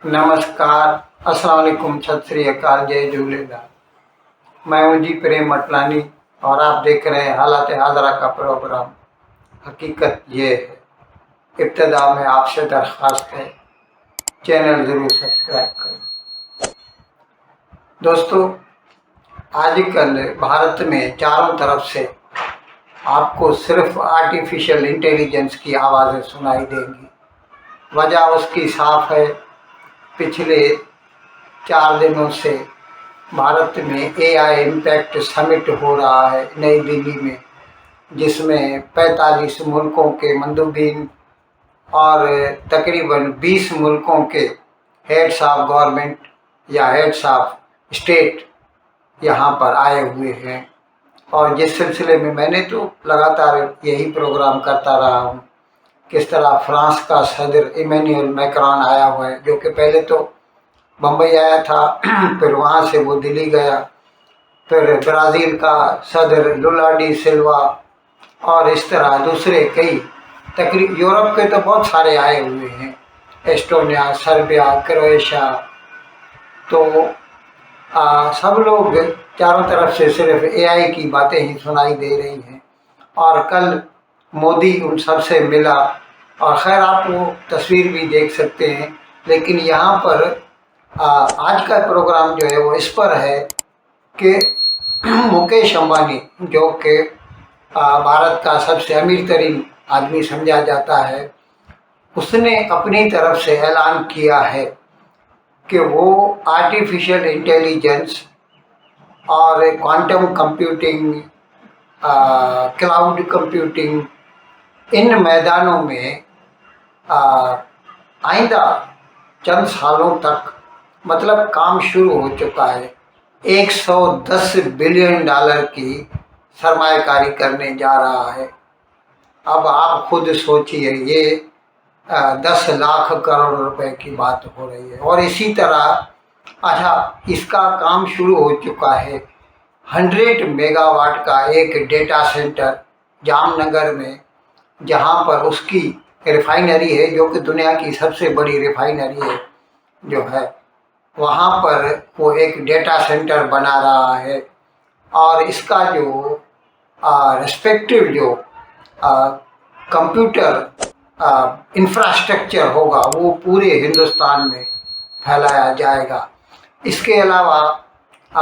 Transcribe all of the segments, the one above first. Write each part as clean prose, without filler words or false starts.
नमस्कार, अस्सलाम वालेकुम, सत श्री अकाल, जय झूलेलाल। मैं हूं जी प्रेम मटलानी और आप देख रहे हैं हालात हाजरा का प्रोग्राम। हकीकत ये है, इब्तदा में आपसे दरख्वास्त है, चैनल ज़रूर सब्सक्राइब करें। दोस्तों, आजकल भारत में चारों तरफ से आपको सिर्फ आर्टिफिशियल इंटेलिजेंस की आवाज़ें सुनाई देंगी। वजह उसकी साफ है, पिछले 4 दिनों से भारत में एआई इम्पैक्ट समिट हो रहा है नई दिल्ली में, जिसमें 45 मुल्कों के मंदूबीन और तकरीबन 20 मुल्कों के हेड्स ऑफ गवर्नमेंट या हेड्स ऑफ स्टेट यहाँ पर आए हुए हैं। और जिस सिलसिले में मैंने तो लगातार यही प्रोग्राम करता रहा हूँ। किस तरह फ्रांस का सदर इमैनुअल मैक्रोन आया हुआ है, जो कि पहले तो बम्बई आया था फिर वहाँ से वो दिल्ली गया। फिर ब्राज़ील का सदर लुला डी सिल्वा और इस तरह दूसरे कई तकरीब यूरोप के तो बहुत सारे आए हुए हैं, एस्टोनिया, सर्बिया, क्रोएशिया। तो सब लोग चारों तरफ से सिर्फ एआई की बातें ही सुनाई दे रही हैं। और कल मोदी उन सब से मिला, और ख़ैर आप वो तस्वीर भी देख सकते हैं। लेकिन यहाँ पर आज का प्रोग्राम जो है वो इस पर है कि मुकेश अंबानी, जो कि भारत का सबसे अमीर तरीन आदमी समझा जाता है, उसने अपनी तरफ से ऐलान किया है कि वो आर्टिफिशियल इंटेलिजेंस और क्वांटम कंप्यूटिंग, क्लाउड कंप्यूटिंग, इन मैदानों में आइंदा चंद सालों तक मतलब काम शुरू हो चुका है। 110 बिलियन डॉलर की सरमायाकारी करने जा रहा है। अब आप खुद सोचिए, ये 10 लाख करोड़ रुपए की बात हो रही है। और इसी तरह इसका काम शुरू हो चुका है। 100 मेगावाट का एक डेटा सेंटर जामनगर में, जहाँ पर उसकी रिफाइनरी है, जो कि दुनिया की सबसे बड़ी रिफाइनरी है जो है, वहाँ पर वो एक डेटा सेंटर बना रहा है। और इसका जो रेस्पेक्टिव जो कंप्यूटर इंफ्रास्ट्रक्चर होगा वो पूरे हिंदुस्तान में फैलाया जाएगा। इसके अलावा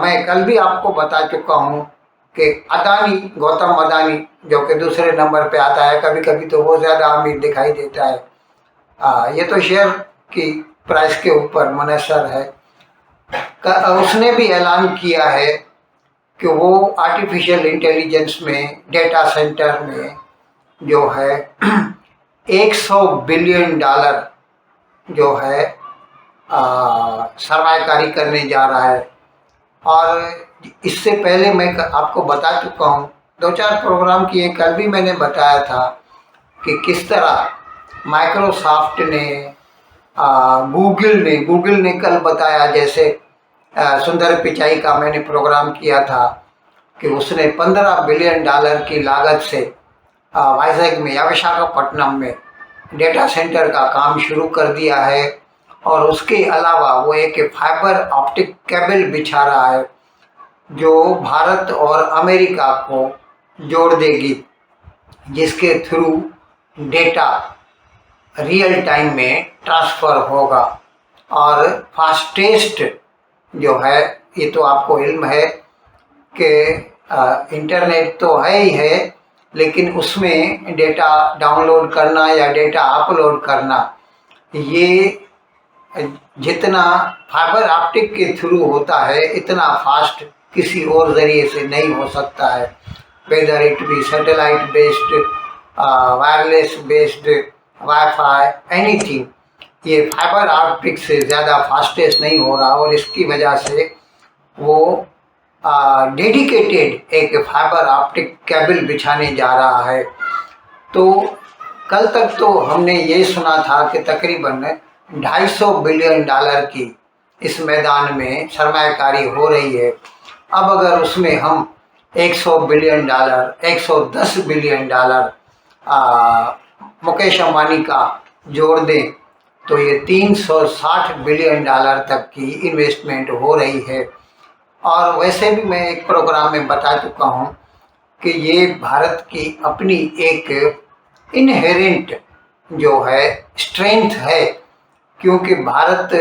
मैं कल भी आपको बता चुका हूँ कि अदानी, गौतम अदानी, जो कि दूसरे नंबर पे आता है, कभी कभी तो वो ज़्यादा अमीर दिखाई देता है, ये तो शेयर की प्राइस के ऊपर मुनहसर है। उसने भी ऐलान किया है कि वो आर्टिफिशियल इंटेलिजेंस में डेटा सेंटर में जो है 100 बिलियन डॉलर जो है सरमायाकारी करने जा रहा है। और इससे पहले मैं आपको बता चुका हूँ, 2-4 प्रोग्राम किए, कल भी मैंने बताया था कि किस तरह माइक्रोसॉफ्ट ने, गूगल ने कल बताया, जैसे सुंदर पिचाई का मैंने प्रोग्राम किया था कि उसने 15 बिलियन डॉलर की लागत से वाइजैग में या विशाखापट्टनम में डेटा सेंटर का काम शुरू कर दिया है। और उसके अलावा वो एक फाइबर ऑप्टिक केबल बिछा रहा है जो भारत और अमेरिका को जोड़ देगी, जिसके थ्रू डेटा रियल टाइम में ट्रांसफ़र होगा। और फास्टेस्ट जो है, ये तो आपको इल्म है कि इंटरनेट तो है ही है, लेकिन उसमें डेटा डाउनलोड करना या डेटा अपलोड करना, ये जितना फाइबर ऑप्टिक के थ्रू होता है इतना फास्ट किसी और ज़रिए से नहीं हो सकता है। Whether it be satellite based, wireless based, wifi, anything, ये फाइबर ऑप्टिक से ज़्यादा फास्टेस्ट नहीं हो रहा। और इसकी वजह से वो डेडिकेटेड एक फाइबर ऑप्टिक केबल बिछाने जा रहा है। तो कल तक तो हमने ये सुना था कि तकरीबन 250 बिलियन डॉलर की इस मैदान में सरमायाकारी हो रही है। अब अगर उसमें हम 100 billion dollar, 110 billion dollar Mukesh Ambani का जोड़ दें, तो ये 360 बिलियन डॉलर तक की इन्वेस्टमेंट हो रही है। और वैसे भी मैं एक प्रोग्राम में बता चुका हूँ कि ये भारत की अपनी एक इनहेरेंट जो है स्ट्रेंथ है, क्योंकि भारत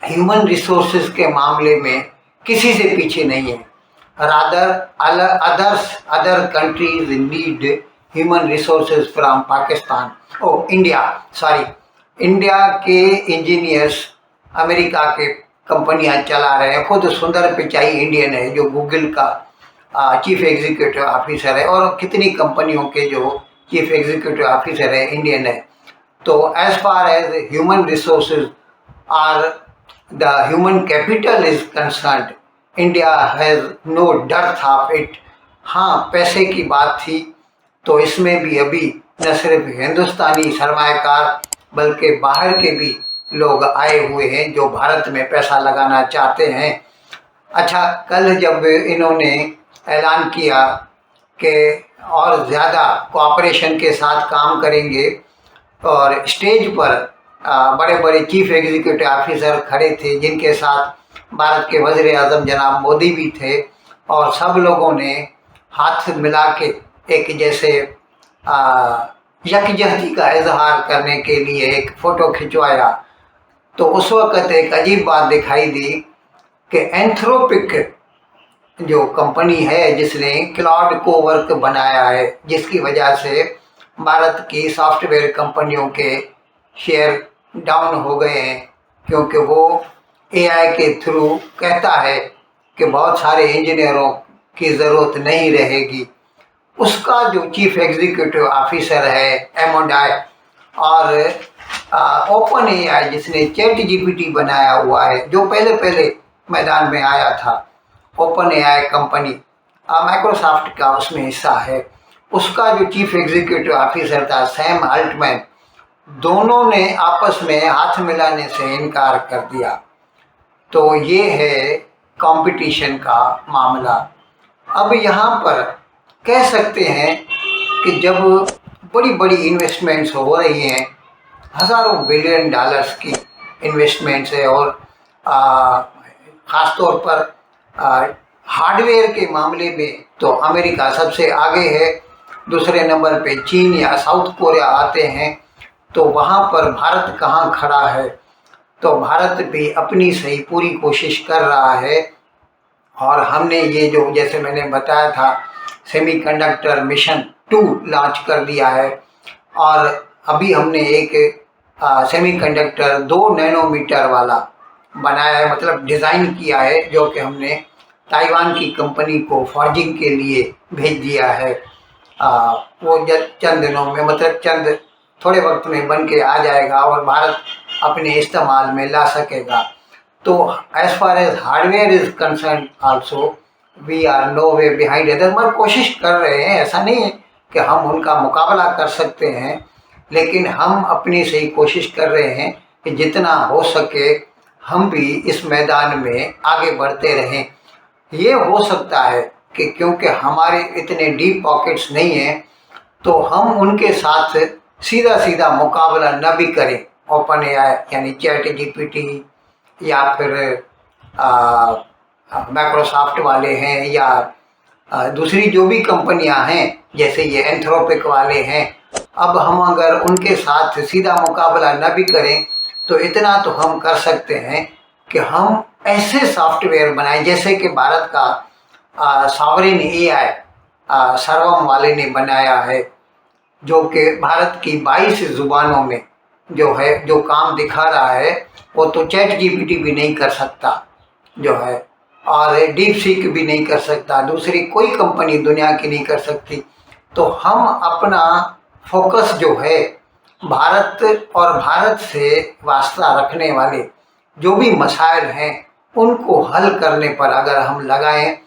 ह्यूमन रिसोर्सेज के मामले में किसी से पीछे नहीं है। Rather other countries need human resources from Pakistan, India, sorry, India के इंजीनियर्स अमेरिका के कंपनियां चला रहे हैं। खुद सुंदर पिचाई इंडियन है जो गूगल का चीफ एग्जीक्यूटिव ऑफिसर है, और कितनी कंपनियों के जो चीफ एग्जीक्यूटिव ऑफिसर है इंडियन है। तो as far as human resources or the human capital is concerned, India has no dearth of it. हाँ, पैसे की बात थी तो इसमें भी अभी न सिर्फ हिंदुस्तानी सरमायाकार बल्कि बाहर के भी लोग आए हुए हैं जो भारत में पैसा लगाना चाहते हैं। अच्छा, कल जब इन्होंने ऐलान किया कि और ज़्यादा कोऑपरेशन के साथ काम करेंगे, और स्टेज पर बड़े बड़े चीफ एग्जीक्यूटिव ऑफिसर खड़े थे जिनके साथ भारत के वज़ीर आज़म जनाब मोदी भी थे, और सब लोगों ने हाथ मिला के एक जैसे यकजहती का इजहार करने के लिए एक फ़ोटो खिंचवाया। तो उस वक़्त एक अजीब बात दिखाई दी कि एंथ्रोपिक जो कंपनी है जिसने क्लाउड कोवर्क बनाया है, जिसकी वजह से भारत की सॉफ्टवेयर कंपनियों के शेयर डाउन हो गए हैं, क्योंकि वो एआई के थ्रू कहता है कि बहुत सारे इंजीनियरों की ज़रूरत नहीं रहेगी। उसका जो चीफ एग्जीक्यूटिव ऑफिसर है एमोडाई, और ओपन एआई जिसने चैट जीपीटी बनाया हुआ है, जो पहले मैदान में आया था, ओपन एआई कंपनी माइक्रोसॉफ्ट का उसमें हिस्सा है, उसका जो चीफ एग्जीक्यूटिव ऑफिसर था सैम अल्टमैन, दोनों ने आपस में हाथ मिलाने से इनकार कर दिया। तो ये है कंपटीशन का मामला। अब यहाँ पर कह सकते हैं कि जब बड़ी बड़ी इन्वेस्टमेंट्स हो रही हैं, हज़ारों बिलियन डॉलर्स की इन्वेस्टमेंट्स है, और ख़ास तौर पर हार्डवेयर के मामले में तो अमेरिका सबसे आगे है, दूसरे नंबर पे चीन या साउथ कोरिया आते हैं। तो वहाँ पर भारत कहाँ खड़ा है? तो भारत भी अपनी सही पूरी कोशिश कर रहा है, और हमने ये जो जैसे मैंने बताया था सेमीकंडक्टर मिशन 2 लॉन्च कर दिया है, और अभी हमने एक सेमीकंडक्टर 2 नैनोमीटर वाला बनाया है, मतलब डिज़ाइन किया है, जो कि हमने ताइवान की कंपनी को फॉर्जिंग के लिए भेज दिया है। वो चंद दिनों में, मतलब थोड़े वक्त में बन के आ जाएगा और भारत अपने इस्तेमाल में ला सकेगा। तो as far as hardware is concern also we are no way behind other. मगर कोशिश कर रहे हैं, ऐसा नहीं है कि हम उनका मुकाबला कर सकते हैं, लेकिन हम अपनी सही कोशिश कर रहे हैं कि जितना हो सके हम भी इस मैदान में आगे बढ़ते रहें। ये हो सकता है कि क्योंकि हमारे इतने डीप पॉकेट्स नहीं हैं, तो हम उनके साथ सीधा मुकाबला न भी करें। ओपन एआई यानी चैट जीपीटी, या फिर माइक्रोसॉफ्ट वाले हैं, या दूसरी जो भी कंपनियां हैं जैसे ये एंथ्रोपिक वाले हैं, अब हम अगर उनके साथ सीधा मुकाबला न भी करें तो इतना तो हम कर सकते हैं कि हम ऐसे सॉफ्टवेयर बनाएं जैसे कि भारत का सॉवरेन एआई सर्वम वाले ने बनाया है, जो कि भारत की 22 ज़ुबानों में जो काम दिखा रहा है, वो तो चैट जीपीटी भी नहीं कर सकता जो है, और डीप सीक भी नहीं कर सकता, दूसरी कोई कंपनी दुनिया की नहीं कर सकती। तो हम अपना फोकस जो है भारत और भारत से वास्ता रखने वाले जो भी मसाइल हैं उनको हल करने पर अगर हम लगाएं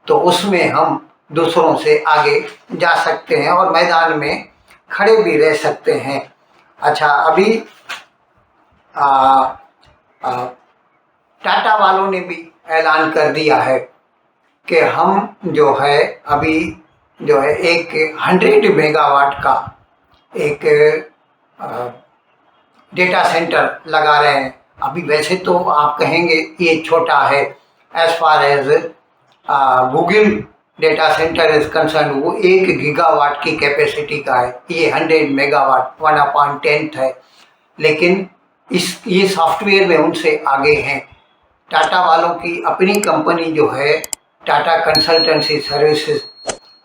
तो उसमें हम दूसरों से आगे जा सकते हैं और मैदान में खड़े भी रह सकते हैं। अच्छा, अभी टाटा वालों ने भी ऐलान कर दिया है कि हम जो है अभी जो है एक 100 मेगावाट का एक डेटा सेंटर लगा रहे हैं। अभी वैसे तो आप कहेंगे ये छोटा है, as far as Google data centre is concern, वो 1 गीगावाट की कैपेसिटी का है, ये 100 मेगावाट 1/10 है। लेकिन ये सॉफ्टवेयर में उनसे आगे हैं। टाटा वालों की अपनी कंपनी जो है टाटा कंसल्टेंसी सर्विसेज,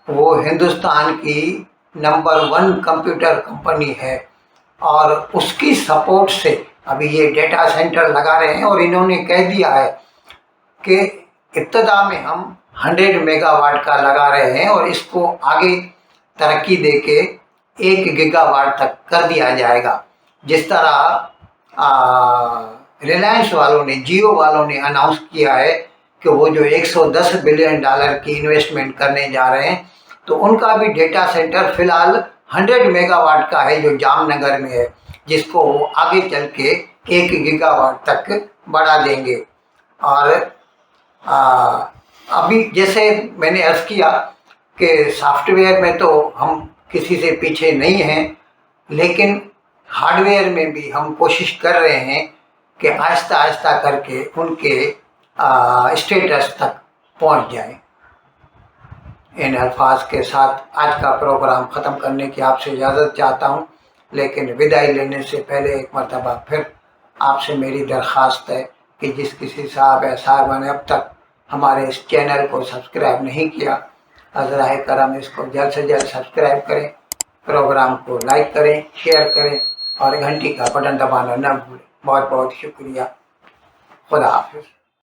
वो हिंदुस्तान की नंबर 1 कंप्यूटर कंपनी है और उसकी सपोर्ट से अभी ये डेटा सेंटर लगा रहे हैं। और इन्होंने कह दिया है कि इब्तदा में हम 100 मेगावाट का लगा रहे हैं और इसको आगे तरक्की देके 1 गीगावाट तक कर दिया जाएगा। जिस तरह रिलायंस वालों ने, जियो वालों ने अनाउंस किया है कि वो जो $110 बिलियन की इन्वेस्टमेंट करने जा रहे हैं, तो उनका भी डेटा सेंटर फिलहाल 100 मेगावाट का है जो जामनगर में है, जिसको वो आगे चल के 1 गीगावाट तक बढ़ा देंगे। और अभी जैसे मैंने अर्ज़ किया कि सॉफ्टवेयर में तो हम किसी से पीछे नहीं हैं, लेकिन हार्डवेयर में भी हम कोशिश कर रहे हैं कि आहिस्ता आहिस्ता करके उनके स्टेटस तक पहुंच जाए। इन अल्फाज के साथ आज का प्रोग्राम ख़त्म करने की आपसे इजाज़त चाहता हूं, लेकिन विदाई लेने से पहले एक मरतबा फिर आपसे मेरी दरख्वास्त है कि जिस किसी साहब या साहबा ने अब तक हमारे इस चैनल को सब्सक्राइब नहीं किया, अज़राए करम इसको जल्द से जल्द सब्सक्राइब करें, प्रोग्राम को लाइक करें, शेयर करें और घंटी का बटन दबाना न भूलें। बहुत बहुत शुक्रिया। खुदा हाफिज़।